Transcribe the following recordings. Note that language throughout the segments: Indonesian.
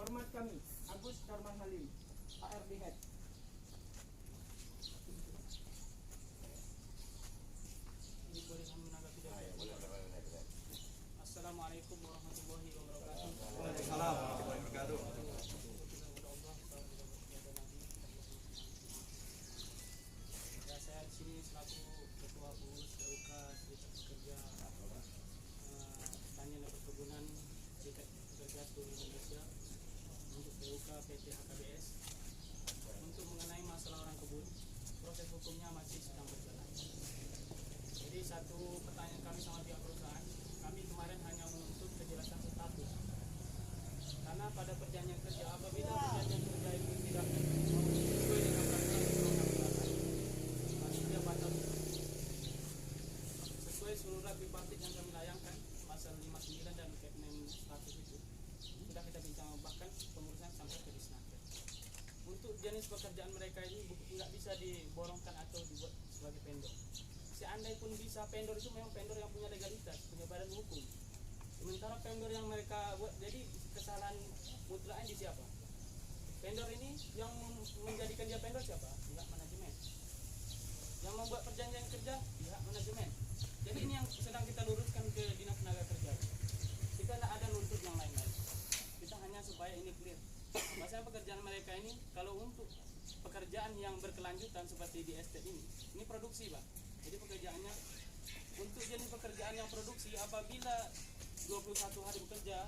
hormat kami, Agus Karman Halim, ARD Head. Assalamualaikum warahmatullahi wabarakatuh. Waalaikumsalam warahmatullahi wabarakatuh. Ya, saya di sini selaku Ketua Pengurus PUK Serikat Pekerja Pertanian dan Perkebunan Serikat Pekerja seluruh Indonesia untuk PUK PT HKBS. Untuk mengenai masalah orang kebun, proses hukumnya masih sedang berjalan. Jadi satu pertanyaan kami sama pihak perusahaan, kami kemarin hanya menuntut kejelasan status. Karena pada perjanjian kerja, apabila perjanjian kerja itu tidak sesuai dengan peraturan undang-undang maka dia batal. Sesuai surat bipartit yang kami layangkan, pasal 59 dan Kepmen 100 itu sudah kita bincang, bahkan pengurusan sampai ke Disnaker. Untuk jenis pekerjaan mereka ini nggak bisa diborongkan atau dibuat sebagai vendor. Seandainya pun bisa, vendor itu memang vendor yang punya legalitas, punya badan hukum. Sementara vendor yang mereka buat, jadi kesalahan mutlaknya di siapa? Vendor ini yang menjadikan dia vendor siapa? Pihak manajemen. Yang membuat perjanjian kerja pihak manajemen. Jadi ini yang sedang kita luruskan ke Dinas Tenaga Kerja. Kita tidak ada nuntut yang lain-lain. Kita hanya supaya ini clear. Masalah pekerjaan mereka ini, kalau untuk pekerjaan yang berkelanjutan seperti di estate ini produksi, Pak. Jadi pekerjaannya untuk jenis pekerjaan yang produksi, apabila 21 hari bekerja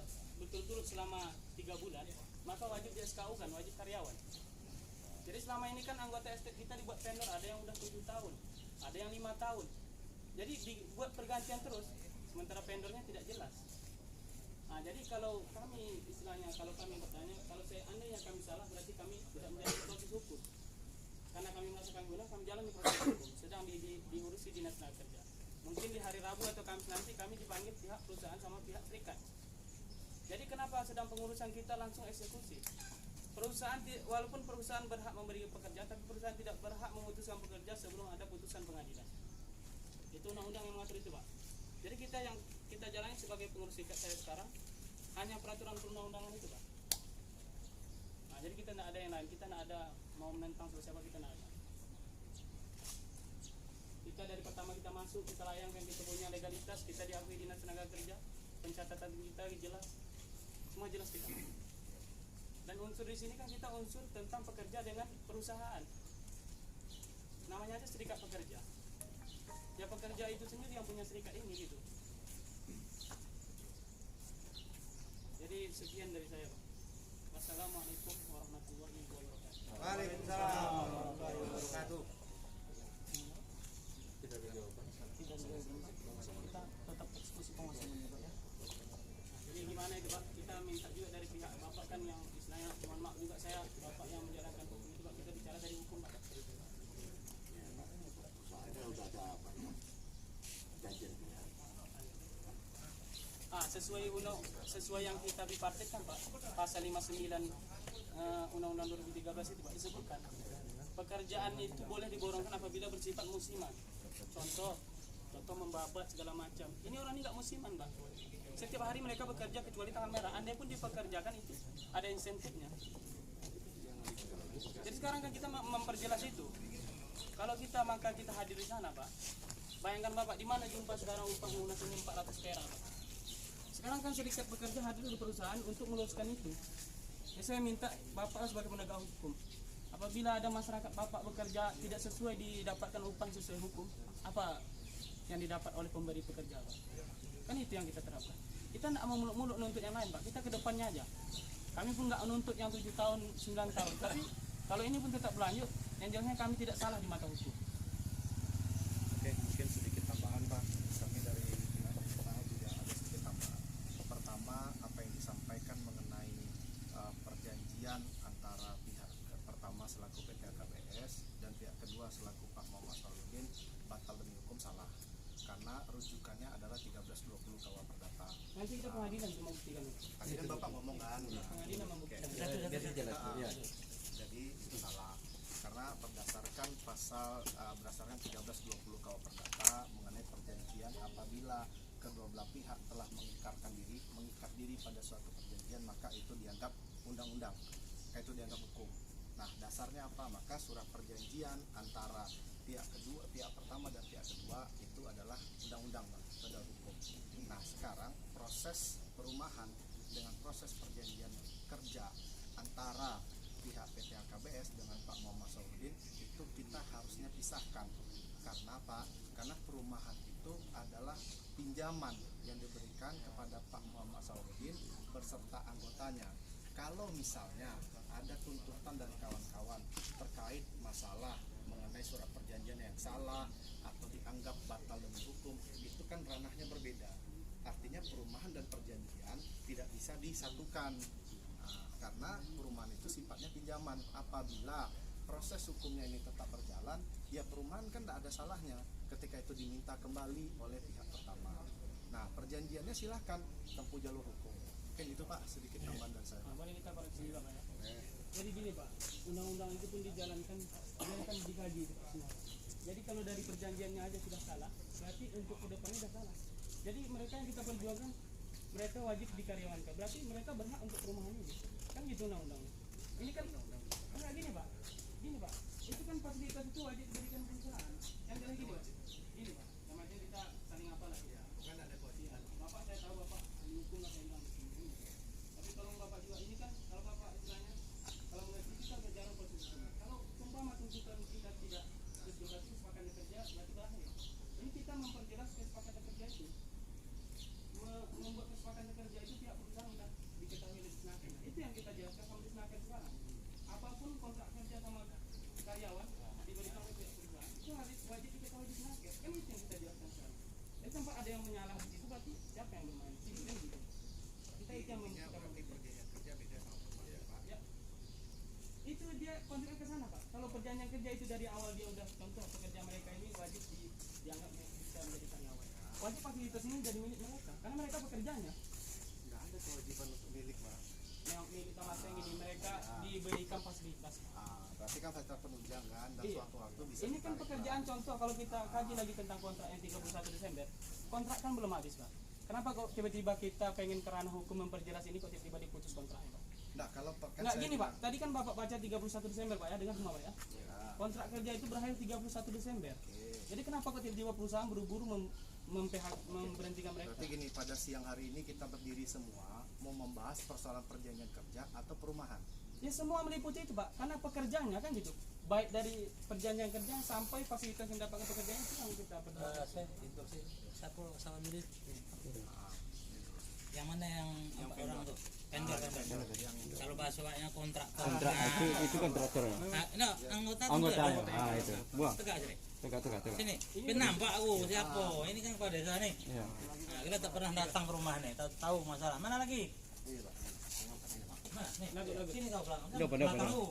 berturut-turut selama 3 bulan, maka wajib di SKU kan, wajib karyawan. Jadi selama ini kan anggota estate kita dibuat vendor, ada yang udah 7 tahun, ada yang 5 tahun. Jadi dibuat pergantian terus, sementara vendornya tidak jelas. Nah, jadi kalau kami istilahnya, kalau kami bertanya, kalau seandainya kami salah, berarti kami tidak menjalani proses hukum. Karena kami merasa kami benar, kami jalani proses hukum, sedang diurusi Dinas Tenaga Kerja. Mungkin di hari Rabu atau Kamis nanti kami dipanggil pihak perusahaan sama pihak serikat. Jadi kenapa sedang pengurusan kita langsung eksekusi? Perusahaan, walaupun perusahaan berhak memberi pekerjaan, tapi perusahaan tidak berhak memutuskan pekerja sebelum ada putusan pengadilan. Itu undang-undang yang mengatur itu, Pak. Jadi kita yang kita jalani sebagai pengurus serikat saya sekarang hanya peraturan perundang-undangan itu, Pak. Nah, jadi kita tidak ada yang lain, kita tidak ada mau menentang siapa, kita tidak ada. Kita dari pertama kita masuk, kita layangkan, kita punya legalitas, kita diakui Dinas Tenaga Kerja, pencatatan kita jelas, semua jelas kita. Dan unsur di sini kan kita unsur tentang pekerja dengan perusahaan. Namanya aja serikat pekerja. Ya pekerja itu sendiri yang punya serikat ini gitu. Jadi sekian dari saya, Pak. Wassalamualaikum warahmatullahi wabarakatuh. Waalaikumsalam warahmatullahi wabarakatuh. Kita tetap eksekusi penguasaan ini, Pak, ya. Nah, jadi gimana itu, Pak? Kita minta juga dari pihak Bapak kan yang istilahnya, mohon maaf juga saya Bapak yang menjalankan hukum itu, Pak. Kita bicara dari hukum, Pak. Soalnya udah ada apa ya? Janjian pihak. Sesuai yang kita bipartitkan, Pak, pasal 59 Undang-Undang 2013 itu, Pak, disebutkan pekerjaan itu boleh diborongkan apabila bersifat musiman. Contoh membabat segala macam. Ini orang ini nggak musiman, Bang. Setiap hari mereka bekerja kecuali tanggal merah. Andai pun dipekerjakan itu ada insentifnya. Jadi sekarang kan kita memperjelas itu. Kalau kita maka kita hadir di sana, Pak. Bayangkan Bapak, di mana jumpa sekarang upah lunas ini 400 perak, Pak. Sekarang kan serikat pekerja hadir di perusahaan untuk meluruskan itu. Ya, saya minta Bapak sebagai penegak hukum, apabila ada masyarakat Bapak bekerja tidak sesuai didapatkan upah sesuai hukum, apa yang didapat oleh pemberi pekerja, Pak? Kan itu yang kita terapkan. Kita tidak mau muluk-muluk nuntut yang lain, Pak. Kita ke depannya aja. Kami pun nggak menuntut yang 7 tahun, 9 tahun. Tapi kalau ini pun tetap berlanjut, yang jelasnya kami tidak salah di mata hukum. Oke, mungkin sedikit tambahan, Pak. Kami dari pihak perusahaan juga ada sedikit tambahan. Pertama, apa yang disampaikan mengenai perjanjian antara pihak pertama selaku PT HKBS dan pihak kedua selaku Pak Muhammad Saluddin batal demi hukum salah. Karena rujukannya adalah 1320 KUH Perdata. Nanti kita pengadilan cuma buktikan. Tadi kan Bapak ngomong kan. Pengadilan membuktikan. Jadi itu salah. Karena berdasarkan pasal berdasarkan 1320 KUH Perdata mengenai perjanjian, apabila kedua belah pihak telah mengikat diri pada suatu perjanjian, maka itu dianggap undang-undang, itu dianggap hukum. Nah, dasarnya apa? Maka surat perjanjian antara pihak kedua, pihak pertama dan pihak kedua itu adalah undang-undang, itu adalah hukum. Nah, sekarang proses perumahan dengan proses perjanjian kerja antara pihak PT AKBS dengan Pak Muhammad Saudin itu kita harusnya pisahkan. Karena apa? Karena perumahan itu adalah pinjaman yang diberikan kepada Pak Muhammad Saudin beserta anggotanya. Kalau misalnya ada tuntutan dari kawan-kawan terkait masalah mengenai surat perjanjian yang salah atau dianggap batal demi hukum, itu kan ranahnya berbeda. Artinya perumahan dan perjanjian tidak bisa disatukan. Nah, karena perumahan itu sifatnya pinjaman. Apabila proses hukumnya ini tetap berjalan, ya perumahan kan tidak ada salahnya ketika itu diminta kembali oleh pihak pertama. Nah, perjanjiannya silahkan tempuh jalur hukum. Mungkin itu Pak, sedikit tambahan dari saya. Boleh kita koreksi juga Pak ya. Jadi gini Pak, undang-undang itu pun dijalankan dikaji itu Pak semua. Jadi kalau dari perjanjiannya aja sudah salah, berarti untuk ke depannya sudah salah. Jadi mereka yang kita perjuangkan, mereka wajib dikaryawankan. Berarti mereka berhak untuk perumahan ini. Kan gitu undang-undang. Ini kan enggak gini Pak. Gini Pak, itu kan fasilitas itu wajib diberikan perusahaan. Yang dari gini Pak. Gini Pak, sama aja kita saling apa lah ya. Bukan ada kewajiban. Bapak saya tahu Bapak ahli hukum lah saya bilang begini. Tapi tolong Bapak juga ini kan kalau Bapak istilahnya kalau mengerti kita berjalan proses hukum. Kalau umpama tuntutan kita tidak sesuai kesepakatan kerja berarti berakhir. Ini kita memperjelas kesepakatan kerja itu. Membuat kesepakatan kerja itu pihak perusahaan sudah diketahui oleh Disnaker. Itu yang kita jelaskan sama Disnaker sekarang. Apapun kontrak kerja sama karyawan diberikan oleh pihak perusahaan itu harus wajib diketahui Disnaker. Kan itu yang kita jelaskan sekarang. Jadi sampai ada yang menyalah di situ berarti siapa yang bermain? Itu kan gitu. Kita itu yang membuktikan perjanjian kerja beda sama perusahaan Pak. Ya. Itu dia kontrak ke sana Pak. Kalau perjanjian kerja itu dari awal dia udah contoh pekerja mereka ini wajib dianggap bisa menjadi karyawan. Wajib fasilitas ini jadi milik mereka karena mereka pekerjanya. Nggak ada kewajiban untuk milik Pak. Yang milik tamatnya gini mereka diberikan fasilitas. Berarti kan fasilitas penunjang kan dan Iya. suatu waktu bisa Ini kan ditarik, pekerjaan Pak. contoh kalau kita kaji lagi tentang kontrak yang 31 Desember. Kontrak kan belum habis Pak. Kenapa kok tiba-tiba kita pengen ke ranah hukum memperjelas ini kok tiba-tiba diputus kontraknya Pak? Nah, kalau kan Nggak saya gini Pak, bilang- tadi kan Bapak baca 31 Desember Pak ya, dengar semua Pak ya. Ya, Kontrak kerja itu berakhir 31 Desember. oke. Jadi kenapa kok tiba-tiba perusahaan buru-buru memberhentikan mereka? Berarti gini, pada siang hari ini kita berdiri semua mau membahas persoalan perjanjian kerja atau perumahan. Ya semua meliputi itu Pak, karena pekerjaannya kan gitu. Baik dari perjanjian kerja sampai fasilitas yang dapatkan pekerjaan itu yang kita perjuangkan. Saya instruksi sama milik yang mana yang orang tuh vendor. Kalau bahasanya kontrak itu kontraktor ya? no, anggota itu buang tegak sini tegak sini nampak aku siapa ini kan kepala desa nih. ya. Nah, kita tak pernah datang ke rumah nih tahu masalah mana lagi mana nih sini kau belakang aku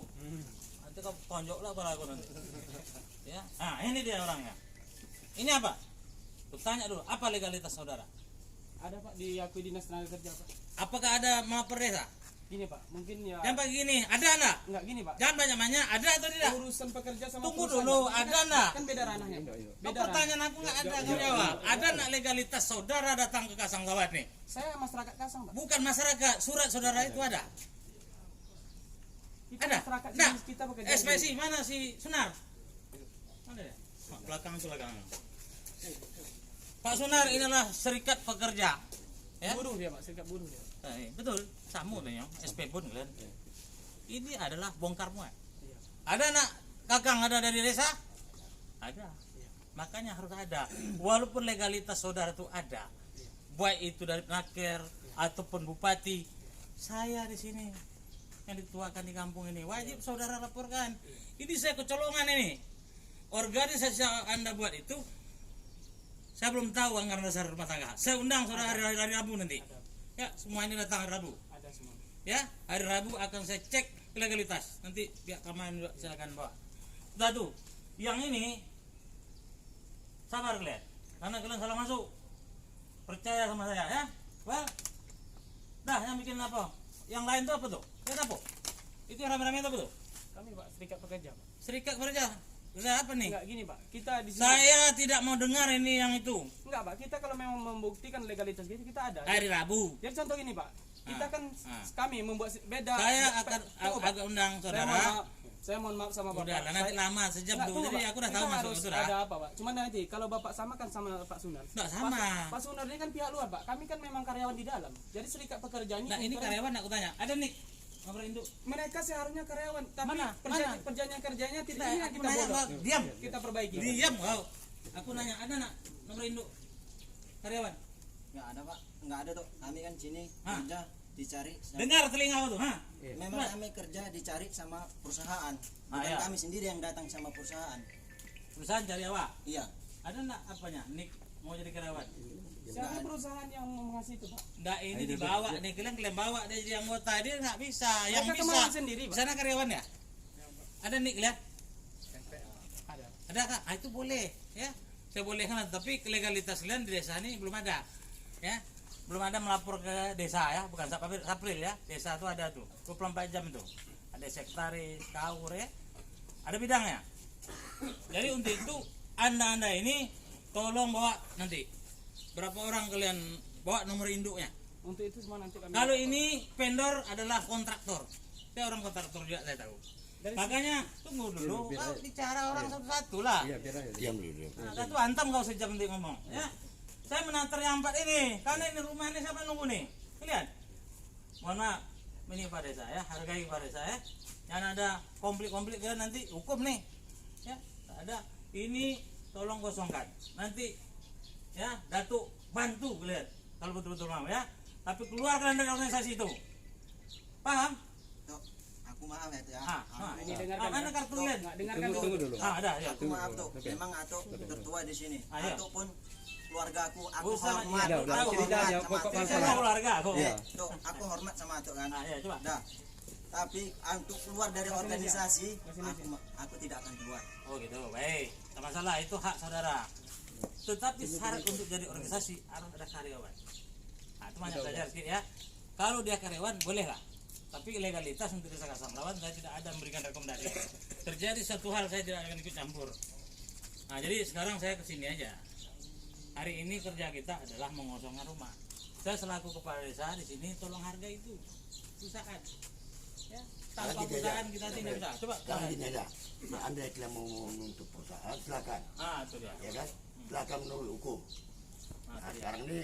nanti kau tonjok lah kepala aku nanti ya. Nah ini dia orangnya, ini apa tanya dulu, apa legalitas saudara? Ada Pak diakui dinas tenaga kerja Pak. Apakah ada melapor desa? Gini Pak, mungkin ya. Jangan pakai gini, ada enggak? Enggak gini Pak. Jangan banyak-banyak, ada atau tidak? Urusan pekerja sama Tunggu perusahaan, dulu, Pak. ada enggak? Kan beda ranahnya. Pak. Kau Beda ranah. pertanyaan aku enggak ada, kau jawab. Ada enggak legalitas saudara datang ke Kasang Sawat nih? Saya masyarakat Kasang Pak. Bukan masyarakat, surat saudara itu ada. Kita Ada? masyarakat Nah, jenis kita bekerja. SPSI mana si Sunar? Mana dia? Belakang itu belakang. Pak Sunar inilah serikat pekerja. Ya? Buruh dia Pak, serikat buruh dia. Betul, sama dengan SP pun kan. Ini adalah bongkar muat. Iya. Ada nak kakang ada dari desa? Ada. Makanya harus ada. Walaupun legalitas saudara itu ada, baik itu dari Naker ataupun bupati, saya di sini yang dituakan di kampung ini wajib saudara laporkan. Ini saya kecolongan ini. Organisasi yang Anda buat itu saya belum tahu anggaran dasar rumah tangga. Saya undang saudara hari Rabu nanti. Ya, semua ini datang hari Rabu. Ada semua. Ya, hari Rabu akan saya cek legalitas. Nanti pihak keamanan juga saya akan bawa. Sudah tuh, yang ini sabar kalian, karena kalian salah masuk. Percaya sama saya ya. Well, dah yang bikin apa? Yang lain tuh apa tuh? Lihat apa? Itu yang rame-rame itu apa tuh? Kami Pak serikat pekerja Pak. Serikat kerja. Udah apa nih? Enggak gini Pak, kita di sini. Saya tidak mau dengar ini yang itu. Enggak Pak, kita kalau memang membuktikan legalitas kita ada. Hari Rabu. Jadi contoh gini Pak, kita kan Ah. kami membuat beda. Saya akan Tunggu, Pak. agak undang Saya mohon saudara. maaf. Saya mohon maaf sama Bapak. Udah lah, nanti Saya- lama sejam Nggak, tuh. tunggu, Jadi Pak. aku udah Kita tahu maksud harus itu dah. ada apa, Pak? Cuma nanti kalau Bapak sama kan sama Pak Sunar. Nggak sama. Pak Sunar ini kan pihak luar, Pak. Kami kan memang karyawan di dalam. Jadi serikat pekerja ini Nah ini ukuran- karyawan aku tanya. Ada nih nomor induk. mereka seharusnya karyawan, tapi Mana? kerjanya tidak Nah, ini yang aku kita nanya bodoh. kau, diam. Kita perbaiki. Diam kau. Aku nanya ada nak nomor induk karyawan? Nggak ada pak, nggak ada dok. Kami kan sini Hah? kerja dicari. Dengar telinga tuh, ha? Memang kami kerja dicari sama perusahaan. Ah, Bukan iya. kami sendiri yang datang sama perusahaan. Perusahaan cari awak. Iya. Ada nak apanya? Nik mau jadi karyawan? Siapa perusahaan yang mengasih itu, Pak? Nggak ini dibawa nih kalian bawa dia jadi anggota dia nggak bisa. Yang Mereka bisa kemauan sendiri, di Pak. sana karyawan ya? Ada nih lihat. Ada. Ada kak? Ah, itu boleh ya. Saya bolehkan tapi legalitas kalian di desa ini belum ada ya. Belum ada melapor ke desa ya, bukan Sapril ya. Desa itu ada tuh 24 jam itu. Ada sekretaris, kaur ya. Ada bidangnya. Jadi untuk itu anda ini tolong bawa nanti berapa orang kalian bawa nomor induknya. Untuk itu semua nanti kami. Kalau ini vendor adalah kontraktor. Saya orang kontraktor juga saya tahu. Dari Makanya tunggu dulu, kau bicara orang satu-satu lah. Iya, biar aja. Diam dulu. Nah, satu antam kau sejam nanti ngomong, ya. Saya menantar yang 4 ini, karena ini rumah ini siapa nunggu nih? Lihat. Mohon maaf, ini Pak Desa ya, hargai Pak Desa ya. Jangan ada konflik-konflik kalian nanti hukum nih. Ya, tak ada. Ini tolong kosongkan. Nanti ya, Datuk bantu kalian kalau betul-betul mau ya. Tapi keluarkan dari organisasi itu. Paham? Dok, aku maaf ya tuh ya. ini dengarkan. Mana kartu kalian? Nggak dengarkan dulu. Tunggu dulu. Ada ya. Aku maaf dok. Memang Atok tertua di sini. Ah, iya. Atok pun keluarga aku Usah, hormat. iya, udah, Aku cerita hormat aja, sama pokok Atok. Saya masalah. keluarga kok. Iya. Dok, aku hormat sama Atok kan. Ah, ya, coba. Dah. Tapi untuk keluar dari organisasi, aku tidak akan keluar. Oh gitu, baik. Tak masalah, itu hak saudara. Tetapi syarat untuk jadi organisasi harus ada karyawan. Nah, itu banyak belajar sedikit ya. Kalau dia karyawan boleh lah. Tapi legalitas untuk desa Kasamlawan saya tidak ada memberikan rekomendasi. Terjadi satu hal saya tidak akan ikut campur. Nah, jadi sekarang saya kesini aja. Hari ini kerja kita adalah mengosongkan rumah. Saya selaku kepala desa di sini tolong hargai itu perusahaan. Ya, tanpa Kalau tidak perusahaan ada. kita tidak bisa. Coba. Kalau gini aja, nah, anda yang mau menuntut perusahaan, silakan, Ah, itu dia. ya kan? Silakan menurut hukum. Nah, Nah, itu dia. sekarang ini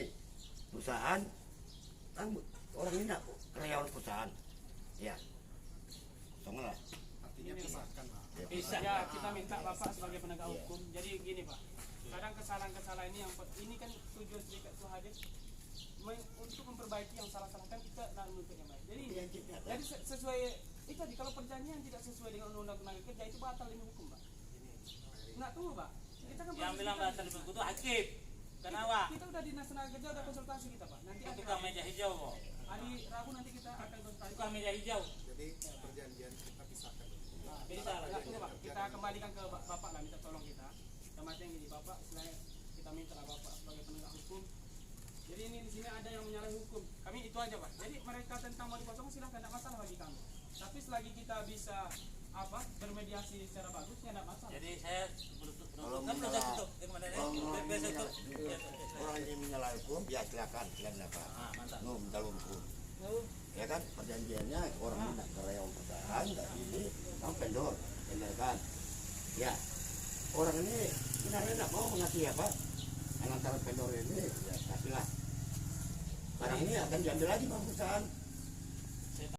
perusahaan, kan orang ini nak karyawan perusahaan, ya, kosong lah. Artinya pisahkan lah. Ya, Bisa. Ya, kita minta Bapak sebagai penegak hukum. Jadi gini, Pak. Kadang kesalahan-kesalahan ini yang ini kan tujuan serikat itu hadir untuk memperbaiki yang salah-salah kan kita nak menuntut yang baik. Jadi jadi sesuai itu tadi kalau perjanjian tidak sesuai dengan undang-undang tenaga kerja itu batal demi hukum, Pak. Nggak tunggu, Pak. Kita kan Yang bilang bahasa di buku itu hakim. Kenapa? kita udah dinas tenaga kerja udah konsultasi kita, Pak. Nanti Itu tukang meja hijau kok. hari Rabu nanti kita akan konsultasi. Tukang meja hijau. Jadi perjanjian kita pisahkan dulu. Bisa lah. Nggak, tunggu, Pak. Kita kembalikan ke Bapak lah, minta tolong kita. Sama yang gini, Bapak, selain kita minta lah Bapak sebagai penegak hukum. Jadi ini di sini ada yang menyalahi hukum. Kami itu aja, Pak. Jadi mereka tentang mau dipotong silahkan, tidak masalah bagi kami. Tapi selagi kita bisa bermediasi secara bagus ya tidak masalah. Jadi saya berutuk. Kalau Kan udah menyalah- tutup. Yang mana kalau ini? Biasa tutup. orang ini menyalahi hukum, ya silakan, silakan dapat. Ah, mantap. Jalur hukum. Ya kan, perjanjiannya orang ini nak karyawan perusahaan, nggak ini, kamu vendor, benar kan? Ya, orang ini sebenarnya nggak mau mengasih apa, yang antara vendor ini, ya kasihlah. Barang ini akan diambil lagi sama perusahaan.